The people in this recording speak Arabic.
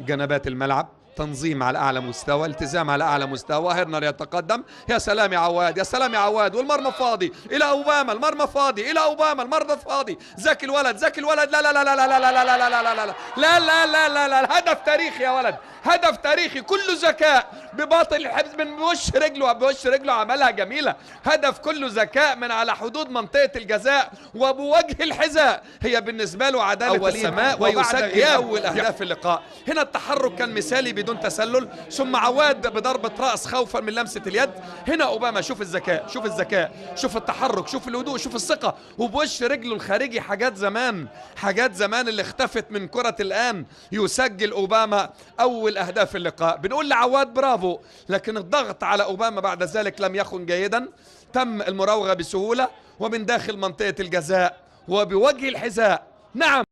جنبات الملعب، تنظيم على اعلى مستوى، التزام على اعلى مستوى. هيرنر يتقدم، يا سلام يا عواد، يا سلام يا عواد، والمرمى فاضي الى اوباما، المرمى فاضي الى اوباما، المرمى فاضي. ذاك الولد، ذاك الولد، لا لا لا لا لا لا لا لا لا لا لا لا لا لا لا لا، هدف تاريخي يا ولد، هدف تاريخي كله ذكاء، بباطن الحبس من بوش رجله، بوش رجله عملها جميله. هدف كله ذكاء من على حدود منطقه الجزاء وبوجه الحذاء. هي بالنسبه له عداله السماء، ويسجل اول اهداف اللقاء. هنا التحرك كان مثالي بدون تسلل، ثم عواد بضربه راس خوفا من لمسه اليد. هنا اوباما، شوف الذكاء، شوف الذكاء، شوف التحرك، شوف الهدوء، شوف الثقه، وبوش رجله الخارجي. حاجات زمان، حاجات زمان اللي اختفت من كره الان. يسجل اوباما اول اهداف اللقاء. بنقول لعواد برافو، لكن الضغط على اوباما بعد ذلك لم يكن جيدا. تم المراوغه بسهوله ومن داخل منطقه الجزاء وبوجه الحذاء. نعم.